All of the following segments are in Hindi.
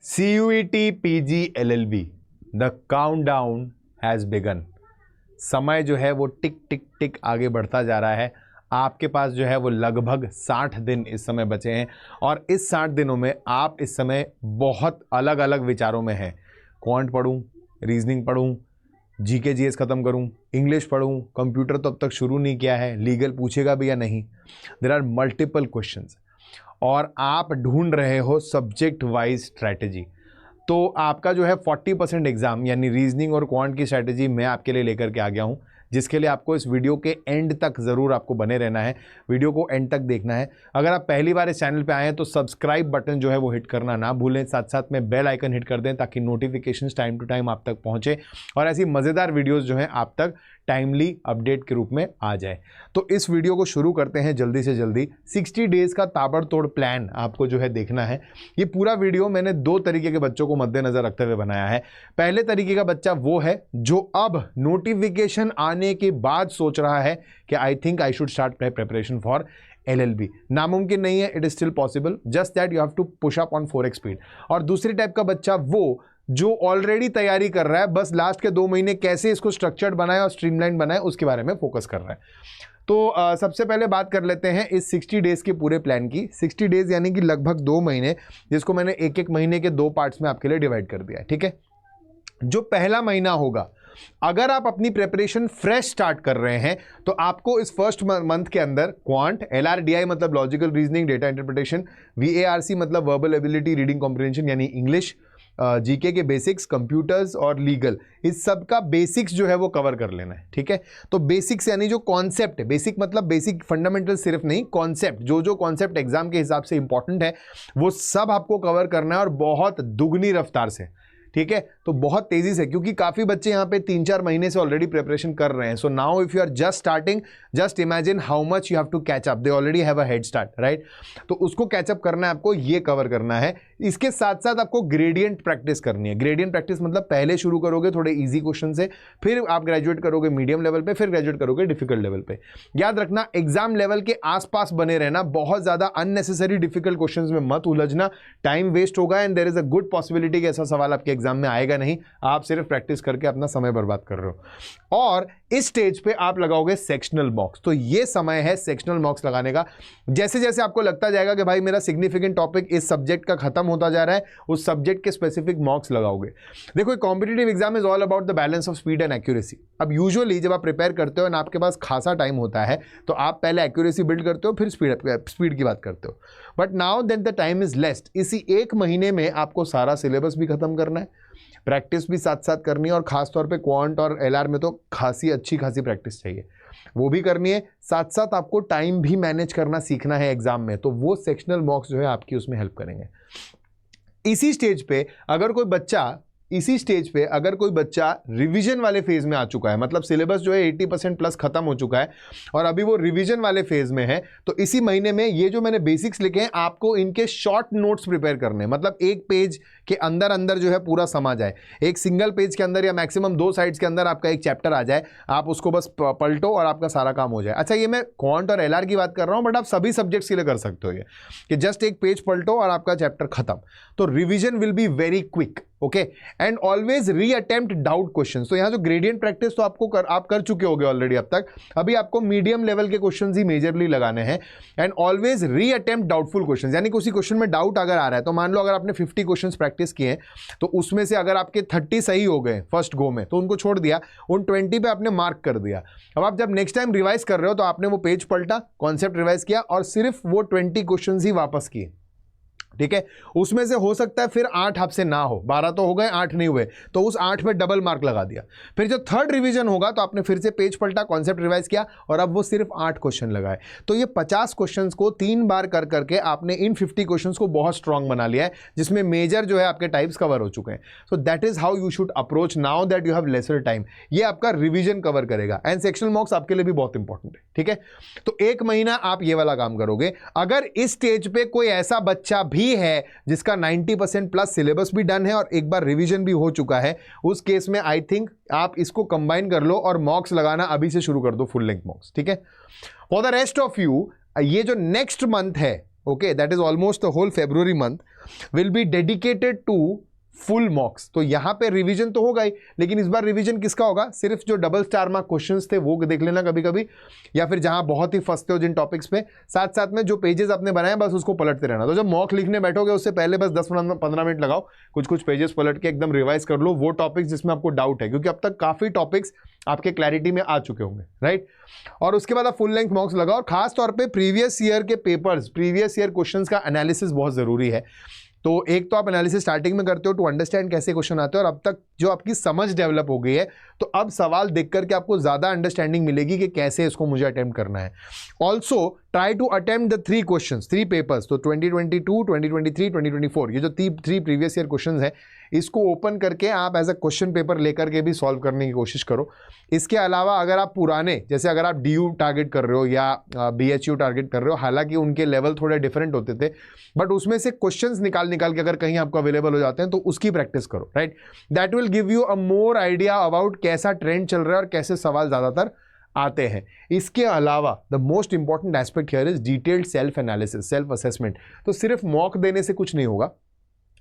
CUET PG LLB, the countdown has begin. समय जो है वो टिक टिक टिक आगे बढ़ता जा रहा है। आपके पास जो है वो लगभग 60 दिन इस समय बचे हैं और इस 60 दिनों में आप इस समय बहुत अलग अलग विचारों में हैं। क्वांट पढ़ूं, रीजनिंग पढ़ूं, जीके जीएस खत्म करूं, इंग्लिश पढ़ूं, कंप्यूटर तो अब तक शुरू नहीं किया है, लीगल पूछेगा भी या नहीं। देयर आर मल्टीपल क्वेश्चंस और आप ढूंढ रहे हो सब्जेक्ट वाइज स्ट्रैटेजी। तो आपका जो है 40% एग्जाम यानी रीजनिंग और क्वांट की स्ट्रैटेजी मैं आपके लिए लेकर के आ गया हूँ, जिसके लिए आपको इस वीडियो के एंड तक ज़रूर आपको बने रहना है, वीडियो को एंड तक देखना है। अगर आप पहली बार इस चैनल पे आए हैं तो सब्सक्राइब बटन जो है वो हिट करना ना भूलें, साथ साथ में बेल आइकन हिट कर दें ताकि नोटिफिकेशंस टाइम टू टाइम आप तक पहुंचे और ऐसी मज़ेदार वीडियोस जो हैं आप तक टाइमली अपडेट के रूप में आ जाए। तो इस वीडियो को शुरू करते हैं जल्दी से जल्दी। 60 डेज़ का ताबड़तोड़ प्लान आपको जो है देखना है। ये पूरा वीडियो मैंने 2 तरीके के बच्चों को मद्देनज़र रखते हुए बनाया है। पहले तरीके का बच्चा वो है जो अब नोटिफिकेशन आने के बाद सोच रहा है कि I think I should start preparation for LLB। नामुमकिन नहीं है, it is still possible, just that you have to push up on 4x speed. और दूसरी टाइप का बच्चा वो जो ऑलरेडी तैयारी कर रहा है, बस लास्ट के 2 महीने कैसे इसको स्ट्रक्चर्ड बनाए और स्ट्रीमलाइन बनाए उसके बारे में फोकस कर रहा है। तो सबसे पहले बात कर लेते हैं इस 60 डेज़ के पूरे प्लान की। 60 डेज़ यानी कि लगभग 2 महीने, जिसको मैंने एक एक महीने के 2 पार्ट्स में आपके लिए डिवाइड कर दिया है। ठीक है, जो पहला महीना होगा, अगर आप अपनी प्रिपरेशन फ्रेश स्टार्ट कर रहे हैं तो आपको इस फर्स्ट मंथ के अंदर क्वांट, LRDI मतलब logical reasoning data interpretation, VARC मतलब वर्बल एबिलिटी रीडिंग कॉम्प्रिहेंशन यानी इंग्लिश, जीके के बेसिक्स, कंप्यूटर्स और लीगल, इस सब का बेसिक्स जो है वो कवर कर लेना है। ठीक है, तो बेसिक्स यानी जो कॉन्सेप्ट है, बेसिक मतलब बेसिक फंडामेंटल सिर्फ नहीं, कॉन्सेप्ट, जो कॉन्सेप्ट एग्जाम के हिसाब से इंपॉर्टेंट है वो सब आपको कवर करना है और बहुत दुगनी रफ्तार से। ठीक है, तो बहुत तेजी से, क्योंकि काफी बच्चे यहाँ पे 3-4 महीने से ऑलरेडी प्रिपरेशन कर रहे हैं। So now if you are just starting, just imagine how much you have to catch up, they already have a head start, right. तो उसको कैचअप करना है आपको, ये कवर करना है। इसके साथ साथ आपको ग्रेडियंट प्रैक्टिस करनी है। ग्रेडियंट प्रैक्टिस मतलब पहले शुरू करोगे थोड़े ईजी क्वेश्चन से, फिर आप ग्रेजुएट करोगे मीडियम लेवल पे, फिर ग्रेजुएट करोगे डिफिकल्ट लेवल पे। याद रखना, एग्जाम लेवल के आसपास बने रहना, बहुत ज्यादा अननेसेसरी डिफिकल्ट क्वेश्चन में मत उलझना, टाइम वेस्ट होगा and there is a good possibility कि ऐसा सवाल आपके एग्जाम में आएगा नहीं, आप सिर्फ प्रैक्टिस करके अपना समय बर्बाद कर रहे हो। और इस स्टेज पे आप लगाओगे सेक्शनल मॉक्स, तो ये समय है सेक्शनल मॉक्स लगाने का। जैसे जैसे आपको लगता जाएगा कि भाई मेरा सिग्निफिकेंट टॉपिक इस सब्जेक्ट का खत्म होता जा रहा है, उस सब्जेक्ट के स्पेसिफिक मॉक्स लगाओगे। देखो, competitive exam is all about the balance of speed and accuracy. अब यूजुअली जब आप प्रिपेयर करते हो और आपके पास खासा टाइम होता है तो आप पहले एक्यूरेसी बिल्ड करते हो, फिर स्पीड की बात करते हो। But now that the time is less, इसी 1 महीने में आपको सारा सिलेबस भी खत्म करना है, प्रैक्टिस भी साथ साथ करनी है, और खासतौर पे क्वांट और LR में तो अच्छी खासी प्रैक्टिस चाहिए, वो भी करनी है। साथ साथ आपको टाइम भी मैनेज करना सीखना है एग्जाम में, तो वो सेक्शनल मॉक्स जो है आपकी उसमें हेल्प करेंगे। इसी स्टेज पे अगर कोई बच्चा रिवीजन वाले फेज में आ चुका है, मतलब सिलेबस जो है 80% प्लस खत्म हो चुका है और अभी वो रिवीजन वाले फेज में है, तो इसी महीने में ये जो मैंने बेसिक्स लिखे हैं आपको इनके शॉर्ट नोट्स प्रिपेयर करने हैं। मतलब एक पेज के अंदर जो है पूरा समा जाए, एक सिंगल पेज के अंदर या मैक्सिमम 2 साइड्स के अंदर आपका एक चैप्टर आ जाए, आप उसको बस पलटो और आपका सारा काम हो जाए। अच्छा, ये मैं क्वांट और LR की बात कर रहा हूं, बट आप सभी सब्जेक्ट्स के लिए कर सकते हो ये, कि जस्ट एक पेज पलटो और आपका चैप्टर खत्म। तो revision will be very quick, okay. And always reattempt doubt questions. तो यहाँ जो ग्रेडियंट प्रैक्टिस तो आप कर चुके होगे ऑलरेडी अब तक, अभी आपको मीडियम लेवल के क्वेश्चंस ही मेजरली लगाने हैं। And always reattempt doubtful questions, यानी किसी क्वेश्चन में डाउट अगर आ रहा है, तो मान लो अगर आपने 50 क्वेश्चंस प्रैक्टिस किए तो उसमें से अगर आपके 30 सही हो गए फर्स्ट गो में, तो उनको छोड़ दिया, उन 20 पे आपने मार्क कर दिया। अब आप जब नेक्स्ट टाइम रिवाइज कर रहे हो तो आपने वो पेज पलटा, कॉन्सेप्ट रिवाइज किया और सिर्फ वो 20 क्वेश्चंस ही वापस किए। ठीक है, उसमें से हो सकता है फिर 8 आपसे ना हो, 12 तो हो गए, 8 नहीं हुए, तो उस 8 पे डबल मार्क लगा दिया। फिर जो थर्ड रिवीजन होगा तो आपने फिर से पेज पलटा, कॉन्सेप्ट रिवाइज किया और अब वो सिर्फ 8 क्वेश्चन लगाए। तो ये 50 क्वेश्चंस को 3 बार कर करके आपने इन 50 क्वेश्चंस को बहुत स्ट्रांग बना लिया है, जिसमें मेजर जो है आपके टाइप्स कवर हो चुके हैं। So that is how you should approach now that you have lesser time. ये आपका रिवीजन कवर करेगा एंड सेक्शनल मॉक्स आपके लिए भी बहुत इंपॉर्टेंट है। ठीक है, तो 1 महीना आप ये वाला काम करोगे। अगर इस स्टेज पे कोई ऐसा बच्चा भी है जिसका 90% प्लस सिलेबस भी डन है और एक बार रिवीजन भी हो चुका है, उस केस में आई थिंक आप इसको कंबाइन कर लो और मॉक्स लगाना अभी से शुरू कर दो, फुल लेंथ मॉक्स। ठीक है, for the rest of you, ये जो नेक्स्ट मंथ है, okay, that is almost the whole February month, will be dedicated to full मॉक्स। तो यहां पे रिवीजन तो होगा ही, लेकिन इस बार रिवीजन किसका होगा? सिर्फ जो डबल स्टार मार्क क्वेश्चंस थे वो देख लेना कभी कभी, या फिर जहां बहुत ही फंसते हो जिन टॉपिक्स पे, साथ साथ में जो पेजेस आपने बनाए बस उसको पलटते रहना। तो जब मॉक लिखने बैठोगे उससे पहले बस 10-15 मिनट लगाओ, कुछ कुछ पेजेस पलट के एकदम रिवाइज कर लो वो टॉपिक्स जिसमें आपको डाउट है, क्योंकि अब तक काफी टॉपिक्स आपके क्लैरिटी में आ चुके होंगे, राइट। और उसके बाद आप फुल लेंथ मॉक्स लगाओ, और खास तौर पे प्रीवियस ईयर के पेपर्स, प्रीवियस ईयर क्वेश्चंस का एनालिसिस बहुत जरूरी है। तो एक तो आप एनालिसिस स्टार्टिंग में करते हो टू अंडरस्टैंड कैसे क्वेश्चन आते हैं, और अब तक जो आपकी समझ डेवलप हो गई है, तो अब सवाल देख करके आपको ज्यादा अंडरस्टैंडिंग मिलेगी कि कैसे इसको मुझे अटेम्प्ट करना है। Also try to attempt the 3 questions, 3 papers, तो 2022, 2023, 2024, ये जो 3 प्रीवियस ईयर क्वेश्चंस है, इसको ओपन करके आप एज अ क्वेश्चन पेपर लेकर के भी सॉल्व करने की कोशिश करो। इसके अलावा अगर आप पुराने, जैसे अगर आप DU टारगेट कर रहे हो या BHU टारगेट कर रहे हो, हालांकि उनके लेवल थोड़े डिफरेंट होते थे, बट उसमें से क्वेश्चंस निकाल के अगर कहीं आपको अवेलेबल हो जाते हैं तो उसकी प्रैक्टिस करो, right. That will give you a more idea about कैसा ट्रेंड चल रहा है और कैसे सवाल ज्यादातर आते हैं। इसके अलावा the most important aspect here is detailed self analysis, self assessment. तो सिर्फ मॉक देने से कुछ नहीं होगा,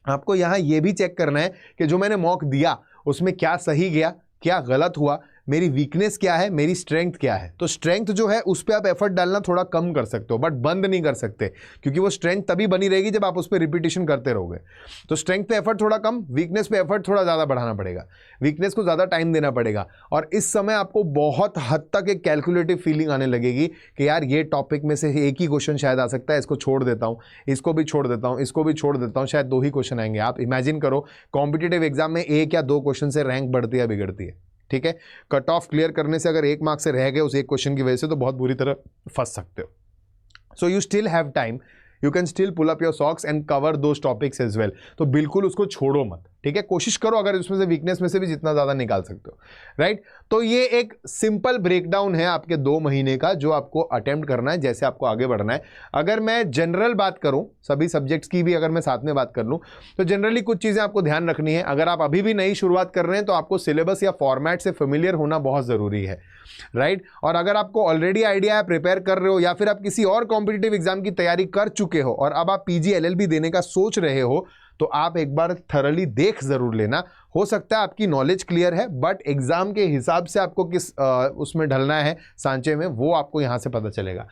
आपको यहां यह भी चेक करना है कि जो मैंने मॉक दिया उसमें क्या सही गया, क्या गलत हुआ, मेरी वीकनेस क्या है, मेरी स्ट्रेंथ क्या है। तो स्ट्रेंथ जो है उस पर आप एफर्ट डालना थोड़ा कम कर सकते हो, बट बंद नहीं कर सकते, क्योंकि वो स्ट्रेंथ तभी बनी रहेगी जब आप उस पर रिपीटेशन करते रहोगे। तो स्ट्रेंथ पे एफर्ट थोड़ा कम, वीकनेस पे एफर्ट थोड़ा ज़्यादा बढ़ाना पड़ेगा, वीकनेस को ज़्यादा टाइम देना पड़ेगा। और इस समय आपको बहुत हद तक एक कैलकुलेटिव फीलिंग आने लगेगी कि यार ये टॉपिक में से एक ही क्वेश्चन शायद आ सकता है, इसको छोड़ देता हूँ, इसको भी छोड़ देता हूँ, इसको भी छोड़ देता हूँ, शायद 2 ही क्वेश्चन आएंगे। आप इमेजिन करो कॉम्पिटिटिव एग्जाम में 1 या 2 क्वेश्चन से रैंक बढ़ती है बिगड़ती है, ठीक है। कट ऑफ क्लियर करने से अगर 1 मार्क से रह गए उस एक क्वेश्चन की वजह से, तो बहुत बुरी तरह फंस सकते हो। So you still have time, you can still pull up your socks and cover those topics as well. तो बिल्कुल उसको छोड़ो मत, ठीक है। कोशिश करो अगर उसमें से वीकनेस में से भी जितना ज्यादा निकाल सकते हो, राइट। तो ये एक सिंपल ब्रेकडाउन है आपके 2 महीने का जो आपको अटेम्प्ट करना है, जैसे आपको आगे बढ़ना है। अगर मैं जनरल बात करूं, सभी सब्जेक्ट्स की भी अगर मैं साथ में बात कर लूं, तो जनरली कुछ चीजें आपको ध्यान रखनी है। अगर आप अभी भी नई शुरुआत कर रहे हैं तो आपको सिलेबस या फॉर्मेट से फेमिलियर होना बहुत जरूरी है, राइट। और अगर आपको ऑलरेडी आइडिया है, प्रिपेयर कर रहे हो, या फिर आप किसी और कॉम्पिटिटिव एग्जाम की तैयारी कर चुके हो और अब आप PG LLB देने का सोच रहे हो, तो आप एक बार थरली देख जरूर लेना। हो सकता है आपकी नॉलेज क्लियर है, बट एग्जाम के हिसाब से आपको किस उसमें ढलना है सांचे में, वो आपको यहां से पता चलेगा।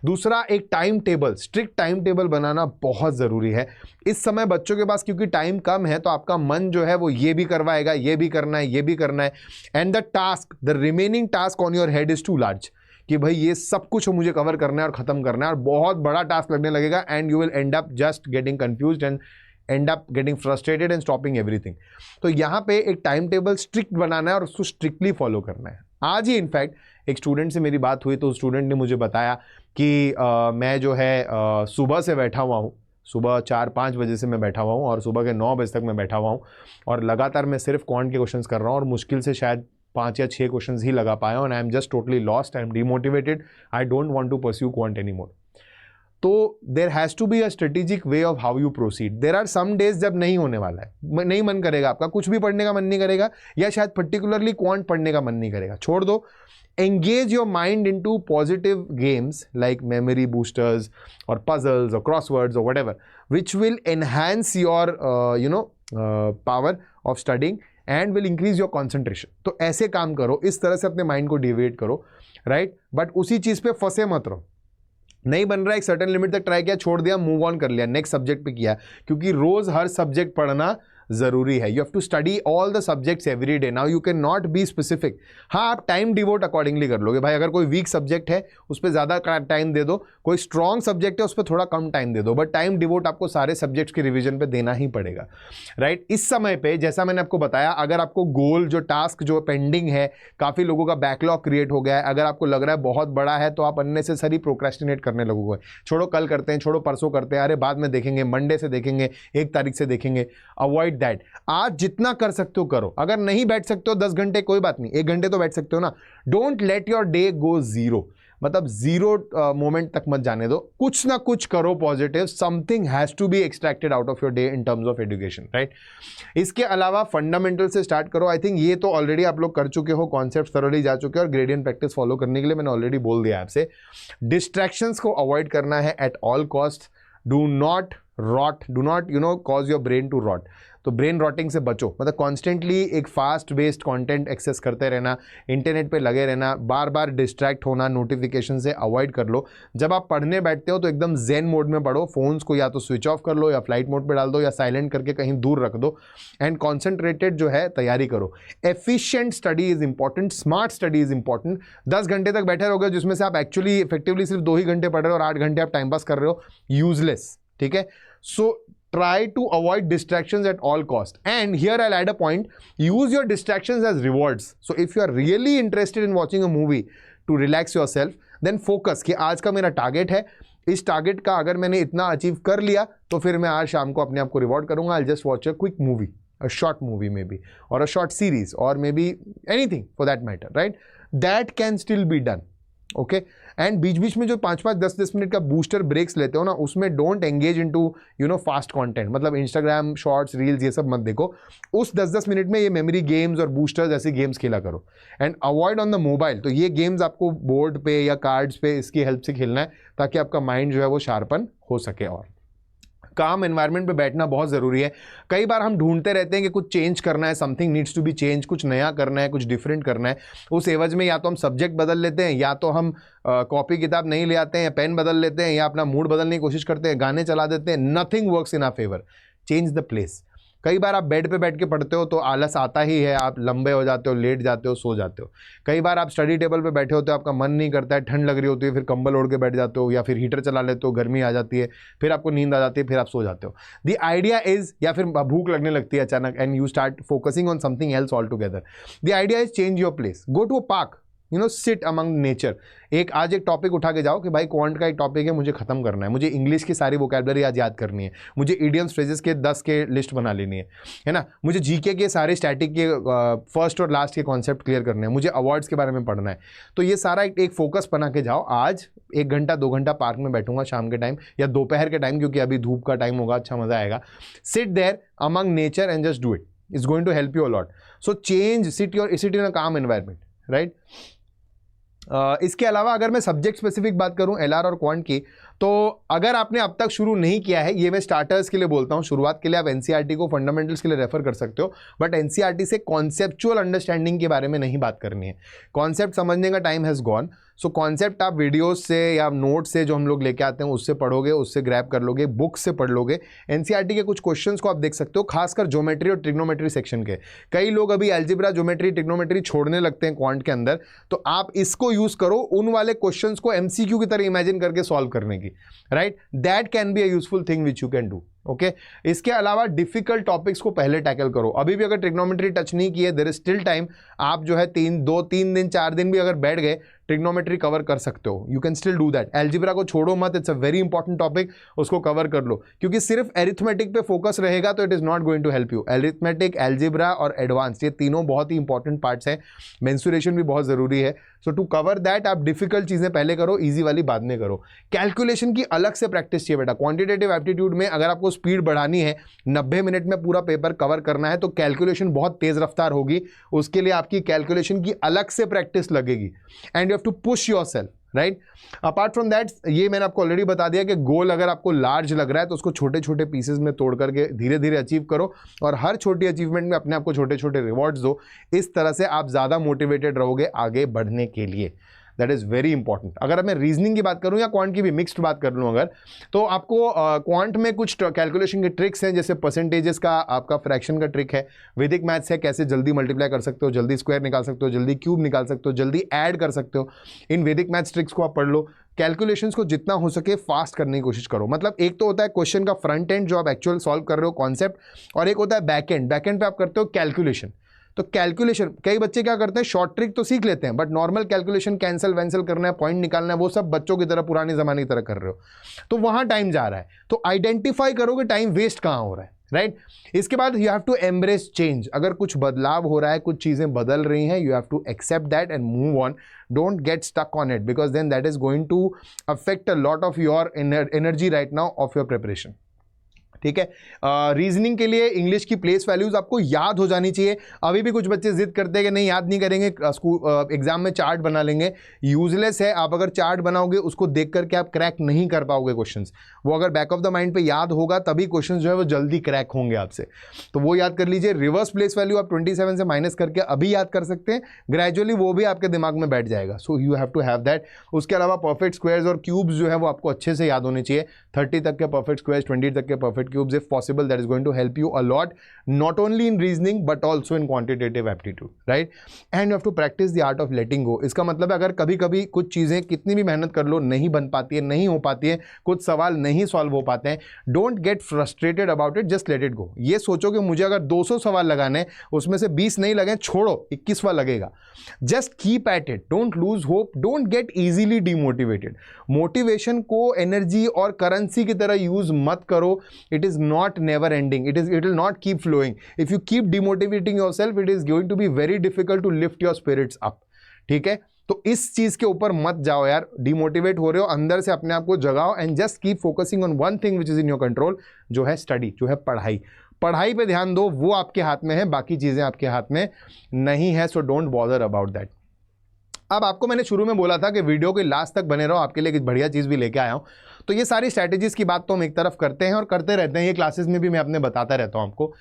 दूसरा, एक time table, strict time table बनाना बहुत जरूरी है। इस समय बच्चों के पास क्योंकि टाइम कम है, तो आपका मन जो है वो ये भी करवाएगा, ये भी करना है, ये भी करना है, and the task, the remaining task on your head is too large, कि भाई ये सब कुछ मुझे कवर करना है और खत्म करना है, और बहुत बड़ा टास्क लगने लगेगा, and you will and up just getting confused and and up getting frustrated and stopping everything. तो यहाँ पे एक टाइम टेबल स्ट्रिक्ट बनाना है और उसको स्ट्रिक्टली फॉलो करना है। आज ही इनफैक्ट एक स्टूडेंट से मेरी बात हुई, तो स्टूडेंट ने मुझे बताया कि मैं जो है सुबह से बैठा हुआ हूँ, सुबह 4-5 बजे से मैं बैठा हुआ हूँ और सुबह के 9 बजे तक मैं बैठा हुआ हूँ, और लगातार मैं सिर्फ क्वांट के क्वेश्चंस कर रहा हूँ, और मुश्किल से शायद 5 या 6 क्वेश्चंस ही लगा पाया हूँ, and I am just totally lost, I am demotivated, I don't want to pursue quant any more. तो there has to be a strategic way of how you proceed. There are some days जब नहीं होने वाला है, नहीं मन करेगा आपका, कुछ भी पढ़ने का मन नहीं करेगा, या शायद पर्टिकुलरली क्वांट पढ़ने का मन नहीं करेगा, छोड़ दो। Engage your mind into positive games like memory boosters और पजल्स और क्रॉसवर्ड्स और whatever which will enhance your power of studying and will increase your concentration. तो ऐसे काम करो, इस तरह से अपने माइंड को डिवेट करो, राइट। बट उसी चीज पे फंसे मत रहो। नहीं बन रहा है, एक सर्टेन लिमिट तक ट्राई किया, छोड़ दिया, मूव ऑन कर लिया, नेक्स्ट सब्जेक्ट पे किया, क्योंकि रोज हर सब्जेक्ट पढ़ना जरूरी है। You have to study all the subjects every day. Now you can not be specific. हाँ, आप टाइम डिवोट अकॉर्डिंगली कर लोगे भाई। अगर कोई वीक सब्जेक्ट है उस पर ज़्यादा टाइम दे दो, कोई स्ट्रॉन्ग सब्जेक्ट है उस पर थोड़ा कम टाइम दे दो, बट टाइम डिवोट आपको सारे सब्जेक्ट्स के रिवीजन पे देना ही पड़ेगा, राइट। इस समय पे जैसा मैंने आपको बताया, अगर आपको गोल जो टास्क जो पेंडिंग है, काफ़ी लोगों का बैकलॉग क्रिएट हो गया है, अगर आपको लग रहा है बहुत बड़ा है, तो आप अननेसेसरी प्रोक्रेस्टिनेट करने लगोगे। छोड़ो, कल करते हैं, छोड़ो परसों करते हैं, अरे बाद में देखेंगे, मंडे से देखेंगे, 1 तारीख से देखेंगे। Avoid that. आज जितना कर सकते हो करो। अगर नहीं बैठ सकते हो 10 घंटे, कोई बात नहीं, 1 घंटे तो बैठ सकते हो ना। Don't let your day go zero, मतलब जीरो मोमेंट तक मत जाने दो। कुछ ना कुछ करो positive, something has to be extracted out of your day in terms of education, right. इसके अलावा फंडामेंटल से स्टार्ट करो। आई थिंक ये तो ऑलरेडी आप लोग कर चुके हो, कॉन्सेप्ट थोड़ी जा चुके हो, और ग्रेडियंट प्रैक्टिस फॉलो करने के लिए मैंने ऑलरेडी बोल दिया आपसे। डिस्ट्रैक्शंस को अवॉइड करना है at all cost. Do not rot, do not cause your brain to rot. तो ब्रेन रॉटिंग से बचो, मतलब कॉन्स्टेंटली एक फास्ट बेस्ड कंटेंट एक्सेस करते रहना, इंटरनेट पे लगे रहना, बार बार डिस्ट्रैक्ट होना नोटिफिकेशन से अवॉइड कर लो। जब आप पढ़ने बैठते हो तो एकदम ज़ेन मोड में पढ़ो, फोन्स को या तो स्विच ऑफ कर लो या फ्लाइट मोड पे डाल दो या साइलेंट करके कहीं दूर रख दो, एंड कॉन्सेंट्रेटेड जो है तैयारी करो। Efficient study is important, smart study is important. 10 घंटे तक बैठे रहोगे जिसमें से आप एक्चुअली इफेक्टिवली सिर्फ 2 ही घंटे पढ़ रहे हो और 8 घंटे आप टाइम पास कर रहे हो, यूजलेस, ठीक है। सो try to avoid distractions at all cost, and here I'll add a point, use your distractions as rewards. So if you are really interested in watching a movie to relax yourself, then focus कि आज का मेरा टारगेट है, इस टारगेट का अगर मैंने इतना अचीव कर लिया तो फिर मैं आज शाम को अपने आप को रिवॉर्ड करूंगा। I'll just watch a quick movie, a short movie maybe, or a short series, or maybe anything for that matter, right? That can still be done. Okay and बीच बीच में जो 5-5 10-10 मिनट का बूस्टर ब्रेक्स लेते हो ना, उसमें don't engage into fast content, मतलब इंस्टाग्राम शॉर्ट्स रील्स ये सब मत देखो। उस 10-10 मिनट में ये मेमोरी गेम्स और बूस्टर्स ऐसे गेम्स खेला करो, and avoid on the mobile. तो ये गेम्स आपको बोर्ड पे या कार्ड्स पे इसकी हेल्प से खेलना है ताकि आपका माइंड जो है वो शार्पन हो सके। और काम एनवायरनमेंट पे बैठना बहुत ज़रूरी है। कई बार हम ढूंढते रहते हैं कि कुछ चेंज करना है, something needs to be change, कुछ नया करना है, कुछ डिफरेंट करना है। उस एवज में या तो हम सब्जेक्ट बदल लेते हैं, या तो हम कॉपी किताब नहीं ले आते हैं, या पेन बदल लेते हैं, या अपना मूड बदलने की कोशिश करते हैं, गाने चला देते हैं। Nothing works in our favour, change the place. कई बार आप बेड पे बैठ के पढ़ते हो तो आलस आता ही है, आप लंबे हो जाते हो, लेट जाते हो, सो जाते हो। कई बार आप स्टडी टेबल पे बैठे होते हो, आपका मन नहीं करता है, ठंड लग रही होती है, फिर कंबल ओढ़ के बैठ जाते हो, या फिर हीटर चला लेते हो, गर्मी आ जाती है, फिर आपको नींद आ जाती है, फिर आप सो जाते हो। द आइडिया इज, या फिर भूख लगने लगती है अचानक, and you start focusing on something else all together. The idea is change your place, go to a park, sit among nature. आज एक टॉपिक उठा के जाओ कि भाई क्वांट का एक टॉपिक है, मुझे खत्म करना है, मुझे इंग्लिश की सारी वोकैबुलरी आज याद करनी है, मुझे इडियम्स फ्रेजेस के 10 के लिस्ट बना लेनी है ना, मुझे जीके के सारे स्टैटिक के फर्स्ट और लास्ट के कॉन्सेप्ट क्लियर करने हैं, मुझे अवार्ड्स के बारे में पढ़ना है। तो ये सारा एक फोकस बना के जाओ। आज 1 घंटा 2 घंटा पार्क में बैठूंगा शाम के टाइम या दोपहर के टाइम, क्योंकि अभी धूप का टाइम होगा, अच्छा मजा आएगा। Sit there among nature and just do it, it's going to help you a lot. So change, sit in a calm environment, right. इसके अलावा अगर मैं सब्जेक्ट स्पेसिफिक बात करूं एलआर और क्वांट की, तो अगर आपने अब तक शुरू नहीं किया है, ये मैं स्टार्टर्स के लिए बोलता हूं, शुरुआत के लिए आप एनसीईआरटी को फंडामेंटल्स के लिए रेफर कर सकते हो, बट एनसीईआरटी से कॉन्सेप्चुअल अंडरस्टैंडिंग के बारे में नहीं बात करनी है। कॉन्सेप्ट समझने का time has gone. So concept आप वीडियोस से या नोट से जो हम लोग लेके आते हैं उससे पढ़ोगे, उससे ग्रैब कर लोगे, बुक से पढ़ लोगे। एनसीईआरटी के कुछ क्वेश्चंस को आप देख सकते हो, खासकर ज्योमेट्री और ट्रिग्नोमेट्री सेक्शन के। कई लोग अभी अलजेब्रा, ज्योमेट्री, ट्रिग्नोमेट्री छोड़ने लगते हैं क्वांट के अंदर, तो आप इसको यूज करो उन वाले क्वेश्चंस को एमसीक्यू की तरह इमेजिन करके सॉल्व करने की, right. That can be a useful thing which you can do, okay. इसके अलावा डिफिकल्ट टॉपिक्स को पहले टैकल करो। अभी भी अगर ट्रिग्नोमेट्री टच नहीं की है, देयर इज स्टिल टाइम। आप जो है 2-3 दिन 4 दिन भी अगर बैठ गए, ट्रिग्नोमेट्री कवर कर सकते हो। You can still do that. Algebra को छोड़ो मत, it's a very important topic, उसको कवर कर लो, क्योंकि सिर्फ एरिथमेटिक पे फोकस रहेगा तो it is not going to help you. Arithmetic, algebra और एडवांस, ये तीनों बहुत ही इंपॉर्टेंट पार्ट्स हैं। मेंसुरेशन भी बहुत जरूरी है। सो टू कवर दैट आप डिफिकल्ट चीजें पहले करो, इजी वाली बाद में करो। कैलकुलेशन की अलग से प्रैक्टिस चाहिए बेटा। क्वांटिटेटिव एप्टीट्यूड में अगर आपको स्पीड बढ़ानी है, 90 मिनट में पूरा पेपर कवर करना है, तो कैलकुलेशन बहुत तेज रफ्तार होगी। उसके लिए आपकी कैलकुलेशन की अलग से प्रैक्टिस लगेगी, and you have to push yourself, right. Apart from that, ये मैंने आपको ऑलरेडी बता दिया कि गोल अगर आपको लार्ज लग रहा है तो उसको छोटे छोटे पीसेस में तोड़ करके धीरे धीरे अचीव करो, और हर छोटी अचीवमेंट में अपने आप को छोटे छोटे रिवॉर्ड्स दो। इस तरह से आप ज़्यादा मोटिवेटेड रहोगे आगे बढ़ने के लिए। That is very important. अगर मैं रीजनिंग की बात करूं या क्वांट की भी मिक्स्ड बात कर लूं अगर, तो आपको क्वांट में कुछ कैलकुलेशन के ट्रिक्स हैं, जैसे परसेंटेजेस का, आपका फ्रैक्शन का ट्रिक है, वैदिक मैथ्स है, कैसे जल्दी मल्टीप्लाई कर सकते हो, जल्दी स्क्वायर निकाल सकते हो, जल्दी क्यूब निकाल सकते हो, जल्दी ऐड कर सकते हो। इन वैदिक मैथ्स ट्रिक्स को आप पढ़ लो। कैलकुलेशंस को जितना हो सके फास्ट करने की कोशिश करो। मतलब एक तो होता है क्वेश्चन का फ्रंट एंड जो आप एक्चुअल सॉल्व कर रहे हो कॉन्सेप्ट, और एक होता है बैक एंड। बैक एंड पे आप करते हो कैलकुलेशन। तो कैलकुलेशन, कई बच्चे क्या करते हैं, शॉर्ट ट्रिक तो सीख लेते हैं, बट नॉर्मल कैलकुलेशन, कैंसिल वैंसिल करना है, पॉइंट निकालना है, वो सब बच्चों की तरह, पुराने जमाने की तरह कर रहे हो, तो वहां टाइम जा रहा है। तो आइडेंटिफाई करो कि टाइम वेस्ट कहां हो रहा है, राइट। इसके बाद you have to embrace change. अगर कुछ बदलाव हो रहा है, कुछ चीजें बदल रही हैं, you have to accept that and move on. Don't get stuck on it, because then that is going to affect a lot of your energy right now of your preparation. ठीक है। रीजनिंग के लिए इंग्लिश की प्लेस वैल्यूज आपको याद हो जानी चाहिए। अभी भी कुछ बच्चे जिद करते हैं कि नहीं याद नहीं करेंगे, स्कूल एग्जाम में चार्ट बना लेंगे। यूजलेस है। आप अगर चार्ट बनाओगे उसको देख करके आप क्रैक नहीं कर पाओगे क्वेश्चंस। वो अगर बैक ऑफ द माइंड पे याद होगा तभी क्वेश्चंस जो है वो जल्दी क्रैक होंगे आपसे। तो वो याद कर लीजिए। रिवर्स प्लेस वैल्यू आप 27 से माइनस करके अभी याद कर सकते हैं, ग्रेजुअली वो भी आपके दिमाग में बैठ जाएगा। So you have to have that. उसके अलावा परफेक्ट स्क्वायर्स और क्यूब्स जो है वो आपको अच्छे से याद होने चाहिए। 30 तक के परफेक्ट स्क्वायर्स, 20 तक के perfect cubes, if possible that is going to help you a lot, not only in reasoning but also in quantitative aptitude, right. And you have to practise the art of letting go. इसका मतलब है अगर कभी कभी कुछ चीज़ें कितनी भी मेहनत कर लो नहीं बन पाती है, नहीं हो पाती है, कुछ सवाल नहीं सॉल्व हो पाते हैं, don't get frustrated about it, just let it go. ये सोचो कि मुझे अगर 200 सवाल लगाने, उसमें से 20 नहीं लगे, छोड़ो, 21वां लगेगा। Just keep at it, don't lose hope, don't get easily demotivated. Motivation को एनर्जी और करेंसी की तरह यूज मत करो। It is not never ending, it will not keep flowing. If you keep demotivating yourself, it is going to be very difficult to lift your spirits up, ठीक है। तो इस चीज के ऊपर मत जाओ यार, डिमोटिवेट हो रहे हो, अंदर से अपने आप को जगाओ and just keep focusing on one thing which is in your control, जो है स्टडी, जो है पढ़ाई। पढ़ाई पे ध्यान दो, वो आपके हाथ में है, बाकी चीजें आपके हाथ में नहीं है। So don't bother about that. अब आपको मैंने शुरू में बोला था कि वीडियो के लास्ट तक बने रहो, आपके लिए एक बढ़िया चीज़ भी लेके आया हूँ। तो ये सारी स्ट्रैटेजीज की बात तो हम एक तरफ करते हैं और करते रहते हैं, ये क्लासेस में भी मैं अपने बताता रहता हूँ आपको।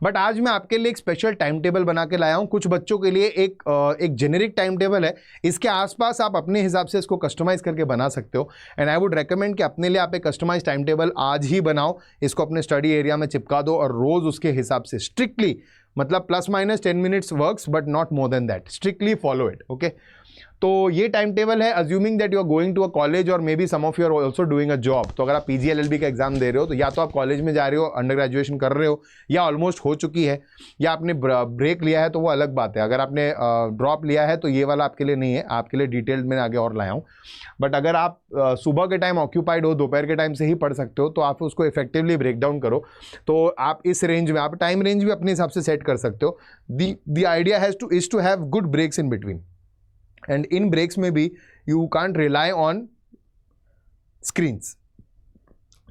बट आज मैं आपके लिए एक स्पेशल टाइम टेबल बना के लाया हूँ। कुछ बच्चों के लिए एक जेनेरिक टाइम टेबल है, इसके आसपास आप अपने हिसाब से इसको कस्टमाइज करके बना सकते हो। एंड आई वुड रेकमेंड कि अपने लिए आप एक कस्टमाइज टाइम टेबल आज ही बनाओ, इसको अपने स्टडी एरिया में चिपका दो और रोज़ उसके हिसाब से स्ट्रिक्टली, मतलब +- 10 minutes works but not more than that, strictly follow it, okay. तो ये टाइम टेबल है, assuming that you are going to a college और maybe some of you are also doing a job. तो अगर आप PG LLB का एग्जाम दे रहे हो तो या तो आप कॉलेज में जा रहे हो, अंडर ग्रेजुएशन कर रहे हो, या ऑलमोस्ट हो चुकी है, या आपने ब्रेक लिया है तो वो अलग बात है। अगर आपने ड्रॉप लिया है तो ये वाला आपके लिए नहीं है, आपके लिए डिटेल्ड में आगे और लाया हूँ। बट अगर आप सुबह के टाइम ऑक्यूपाइड हो, दोपहर के टाइम से ही पढ़ सकते हो, तो आप उसको इफेक्टिवली ब्रेक डाउन करो। तो आप इस रेंज में, आप टाइम रेंज भी अपने हिसाब से सेट कर सकते हो। The idea is to have good breaks in between, and in breaks में भी you can't rely on screens,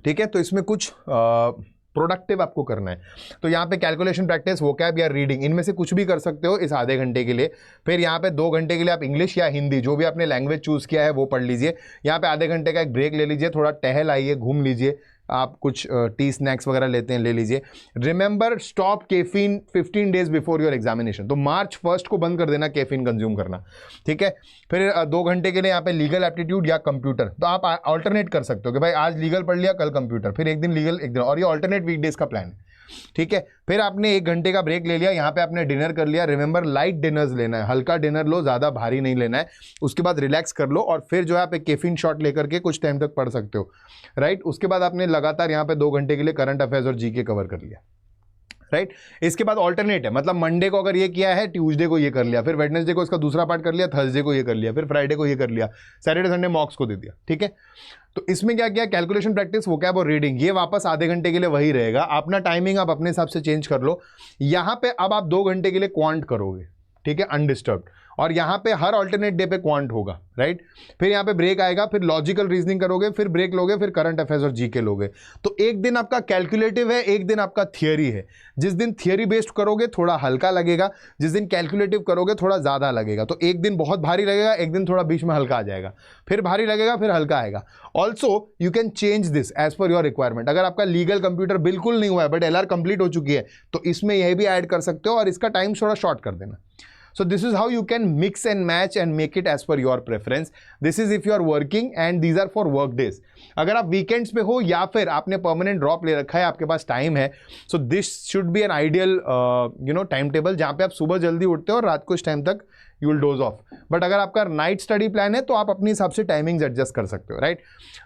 ठीक है। तो इसमें कुछ प्रोडक्टिव आपको करना है। तो यहाँ पे कैलकुलेशन प्रैक्टिस, वोकैब या रीडिंग, इनमें से कुछ भी कर सकते हो इस आधे घंटे के लिए। फिर यहाँ पे 2 घंटे के लिए आप इंग्लिश या हिंदी, जो भी आपने लैंग्वेज चूज़ किया है वो पढ़ लीजिए। यहाँ पे आधे घंटे का एक ब्रेक ले लीजिए, थोड़ा टहल आइए, घूम लीजिए, आप कुछ टी स्नैक्स वगैरह लेते हैं ले लीजिए। Remember, stop caffeine 15 days before your examination. तो March 1 को बंद कर देना कैफीन कंज्यूम करना, ठीक है। फिर 2 घंटे के लिए यहाँ पे लीगल एप्टीट्यूड या कंप्यूटर। तो आप ऑल्टरनेट कर सकते हो कि भाई आज लीगल पढ़ लिया, कल कंप्यूटर, फिर एक दिन लीगल, एक दिन, और ये ऑल्टरनेट वीकडेज का प्लान है, ठीक है। फिर आपने 1 घंटे का ब्रेक ले लिया, यहाँ पे आपने डिनर कर लिया। रिमेंबर, लाइट डिनर्स लेना है, हल्का डिनर लो, ज़्यादा भारी नहीं लेना है। उसके बाद रिलैक्स कर लो और फिर जो है आप एक कैफीन शॉट लेकर के कुछ टाइम तक पढ़ सकते हो, राइट। उसके बाद आपने लगातार यहाँ पे 2 घंटे के लिए करंट अफेयर्स और GK कवर कर लिया, राइट। इसके बाद ऑल्टरनेट है, मतलब मंडे को अगर ये किया है, ट्यूसडे को ये कर लिया, फिर वेडनेसडे को इसका दूसरा पार्ट कर लिया, थर्सडे को ये कर लिया, फिर फ्राइडे को ये कर लिया, सैटरडे संडे मॉक्स को दे दिया, ठीक है। तो इसमें क्या किया, कैलकुलेशन प्रैक्टिस, वोकैब और रीडिंग, ये वापस आधे घंटे के लिए वही रहेगा। अपना टाइमिंग आप अपने हिसाब से चेंज कर लो। यहाँ पे अब आप 2 घंटे के लिए क्वांट करोगे, ठीक है, अनडिस्टर्ब्ड, और यहाँ पे हर अल्टरनेट डे पे क्वांट होगा, राइट। फिर यहाँ पे ब्रेक आएगा, फिर लॉजिकल रीजनिंग करोगे, फिर ब्रेक लोगे, फिर करंट अफेयर्स और GK लोगे। तो एक दिन आपका कैलकुलेटिव है, एक दिन आपका थियरी है। जिस दिन थियरी बेस्ड करोगे थोड़ा हल्का लगेगा, जिस दिन कैलकुलेटिव करोगे थोड़ा ज़्यादा लगेगा। तो एक दिन बहुत भारी लगेगा, एक दिन थोड़ा बीच में हल्का आ जाएगा, फिर भारी लगेगा, फिर हल्का आएगा। Also you can change this as per your requirement. अगर आपका लीगल कंप्यूटर बिल्कुल नहीं हुआ है बट LR कंप्लीट हो चुकी है, तो इसमें यह भी ऐड कर सकते हो और इसका टाइम थोड़ा शॉर्ट कर देना। So this is how you can mix and match and make it as per your preference. This is if you are working and these are for work days. अगर आप वीकेंड्स पे हो या फिर आपने परमानेंट ड्रॉप ले रखा है, आपके पास टाइम है, so this should be an ideal time table जहाँ पे आप सुबह जल्दी उठते हो और रात को इस टाइम तक you will dose of. But अगर आपका नाइट स्टडी प्लान है तो आप अपने हिसाब से टाइमिंग्स एडजस्ट कर सकते हो, right.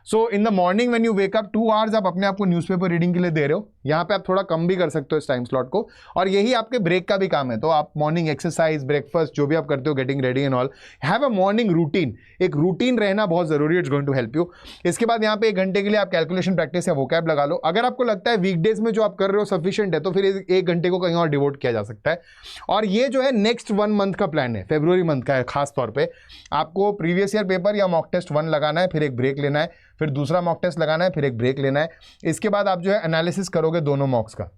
So in the morning when you wake up 2 hours आप अपने आप को न्यूज़पेपर रीडिंग के लिए दे रहे हो। यहाँ पे आप थोड़ा कम भी कर सकते हो इस टाइम स्लॉट को, और यही आपके ब्रेक का भी काम है। तो आप मॉर्निंग एक्सरसाइज, ब्रेकफास्ट, जो भी आप करते हो, getting ready and all, have a morning routine. एक रूटीन रहना बहुत जरूरी है, it's going to help you. इसके बाद यहाँ पे 1 घंटे के लिए आप कैलकुलेशन प्रैक्टिस या वोकैब लगा लो। अगर आपको लगता है वीकडेज में जो आप कर रहे हो सफिशिएंट है तो फिर 1 घंटे को कहीं और डिवोट किया जा सकता है। और ये जो है नेक्स्ट 1 मंथ का प्लान है, फरवरी मंथ का है। खास तौर पे आपको प्रीवियस ईयर पेपर या मॉक टेस्ट 1 लगाना है, फिर एक ब्रेक लेना है, फिर दूसरा मॉक टेस्ट लगाना है, फिर एक ब्रेक लेना है। इसके बाद आप जो है एनालिसिस करोगे दोनों मॉक्स का,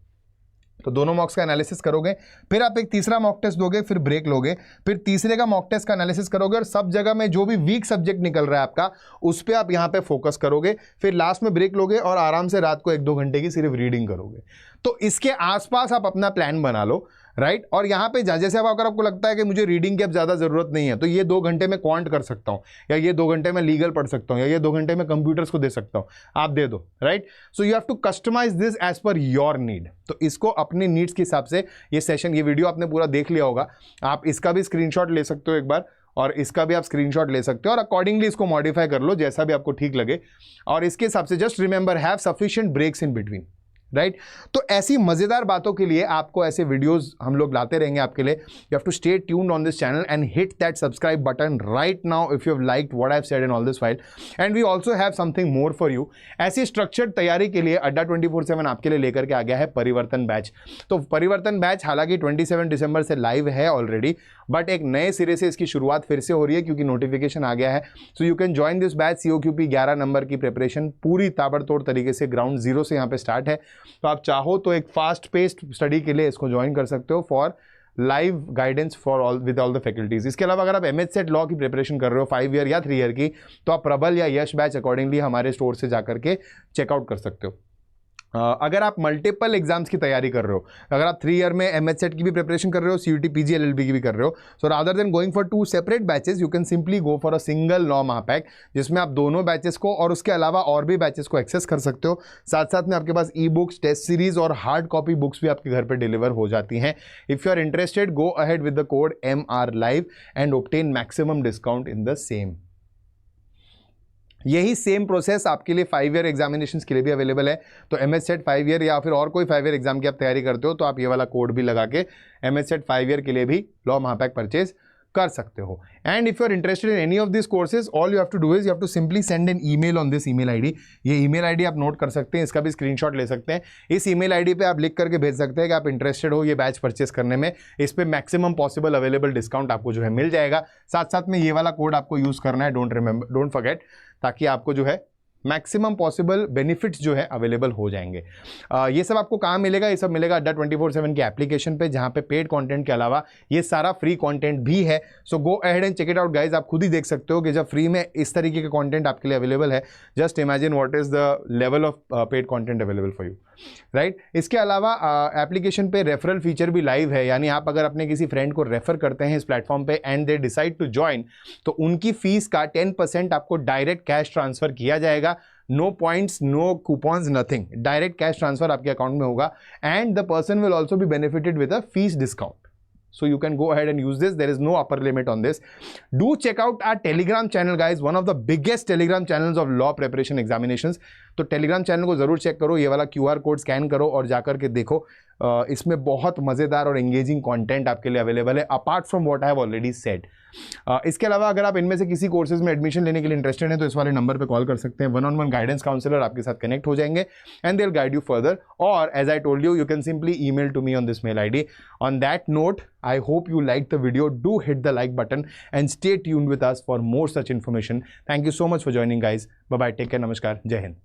तो दोनों मॉक्स का एनालिसिस करोगे, फिर आप एक तीसरा मॉक टेस्ट दोगे, फिर ब्रेक लोगे, फिर तीसरे का मॉक टेस्ट का एनालिसिस करोगे और सब जगह में जो भी वीक सब्जेक्ट निकल रहा है आपका उस पर आप यहाँ पे फोकस करोगे, फिर लास्ट में ब्रेक लोगे और आराम से रात को 1-2 घंटे की सिर्फ रीडिंग करोगे। तो इसके आसपास आप अपना प्लान बना लो, राइट। और यहाँ पे जैसे अब अगर आपको लगता है कि मुझे रीडिंग की अब ज़्यादा ज़रूरत नहीं है, तो ये 2 घंटे में क्वांट कर सकता हूँ, या ये 2 घंटे में लीगल पढ़ सकता हूँ, या ये 2 घंटे में कंप्यूटर्स को दे सकता हूँ, आप दे दो, right. So you have to customise this as per your need. तो इसको अपने नीड्स के हिसाब से ये सेशन, ये वीडियो आपने पूरा देख लिया होगा, आप इसका भी स्क्रीनशॉट ले सकते हो एक बार, और इसका भी आप स्क्रीनशॉट ले सकते हो और अकॉर्डिंगली इसको मॉडिफाई कर लो जैसा भी आपको ठीक लगे। और इसके हिसाब से just remember, have sufficient breaks in between, right. तो ऐसी मजेदार बातों के लिए आपको ऐसे वीडियोस हम लोग लाते रहेंगे आपके लिए। You have to stay tuned on this channel and hit that subscribe button right now if you have liked what I have said in all this file. And we also have something more for you. ऐसी स्ट्रक्चर्ड तैयारी के लिए अड्डा 24/7 आपके लिए लेकर के आ गया है परिवर्तन बैच। तो परिवर्तन बैच हालांकि 27 दिसंबर से लाइव है ऑलरेडी, बट एक नए सिरे से इसकी शुरुआत फिर से हो रही है क्योंकि नोटिफिकेशन आ गया है। So you can join this batch. COQP 11 number की प्रिपरेशन पूरी ताबड़तोड़ तरीके से ग्राउंड जीरो से यहाँ पे स्टार्ट है। तो आप चाहो तो एक फास्ट पेस्ड स्टडी के लिए इसको ज्वाइन कर सकते हो for live guidance for all with all the faculties. इसके अलावा अगर आप MH लॉ की प्रिपरेशन कर रहे हो 5 ईयर या 3 ईयर की, तो आप प्रबल या यश बैच अकॉर्डिंगली हमारे स्टोर से जाकर के चेकआउट कर सकते हो। अगर आप मल्टीपल एग्जाम्स की तैयारी कर रहे हो, अगर आप 3 ईयर में MH की भी प्रिपरेशन कर रहे हो, CUT PG LLB की भी कर रहे हो, so rather than going for 2 separate batches you can simply go for a single law महापैक, जिसमें आप दोनों बैचेस को और उसके अलावा और भी बैचेस को एक्सेस कर सकते हो। साथ साथ में आपके पास ई-बुक्स, टेस्ट सीरीज और हार्ड कॉपी बुक्स भी आपके घर पर डिलीवर हो जाती हैं। If you are interested, go ahead with the code MRLIVE and obtain maximum discount in the same. यही सेम प्रोसेस आपके लिए 5 ईयर एग्जामिनेशंस के लिए भी अवेलेबल है। तो MH 5 ईयर या फिर और कोई 5 ईयर एग्जाम की आप तैयारी करते हो, तो आप ये वाला कोड भी लगा के MH 5 ईयर के लिए भी लॉ महापैक परचेज कर सकते हो। And if you are interested in any of this courses, all you have to do is you have to simply send an email on this email ID. ये ईमेल आईडी आप नोट कर सकते हैं, इसका भी स्क्रीनशॉट ले सकते हैं। इस ईमेल आईडी पे आप लिख करके भेज सकते हैं कि आप इंटरेस्टेड हो ये बैच परचेस करने में। इस पे मैक्सिमम पॉसिबल अवेलेबल डिस्काउंट आपको जो है मिल जाएगा। साथ साथ में ये वाला कोड आपको यूज करना है, डोंट फॉरगेट, ताकि आपको जो है मैक्सिमम पॉसिबल बेनिफिट्स जो है अवेलेबल हो जाएंगे। ये सब आपको कहाँ मिलेगा? ये सब मिलेगा अड्डा 24/7 की एप्लीकेशन पे, जहाँ पे पेड कंटेंट के अलावा ये सारा फ्री कंटेंट भी है। So go ahead and check it out guys. आप खुद ही देख सकते हो कि जब फ्री में इस तरीके का कंटेंट आपके लिए अवेलेबल है, just imagine what is the level of paid content available for you, right. इसके अलावा एप्लीकेशन पे रेफरल फीचर भी लाइव है, यानी आप अगर अपने किसी फ्रेंड को रेफर करते हैं इस प्लेटफॉर्म पे and they decide to join, तो उनकी फीस का 10% आपको डायरेक्ट कैश ट्रांसफर किया जाएगा। No points, no coupons, nothing, direct cash transfer आपके अकाउंट में होगा and the person will also be benefited with a fees discount. So you can go ahead and use this. There is no upper limit on this. Do check out our Telegram channel, guys. One of the biggest Telegram channels of law preparation examinations. तो Telegram channel को जरूर चेक करो, ये वाला QR कोड स्कैन करो और जाकर के देखो. इसमें बहुत मज़ेदार और एंगेजिंग कंटेंट आपके लिए अवेलेबल है, apart from what I have already said. इसके अलावा अगर आप इनमें से किसी कोर्सेज में एडमिशन लेने के लिए इंटरेस्टेड हैं तो इस वाले नंबर पे कॉल कर सकते हैं. 1-on-1 गाइडेंस काउंसलर आपके साथ कनेक्ट हो जाएंगे and they will guide you further. और as I told you, you can simply email to me on this mail ID. On that note, I hope you liked the video. Do hit the like button and stay tuned with us for more such information. Thank you so much for joining, guys. Bye bye. Take care. Namaskar. Jai Hind.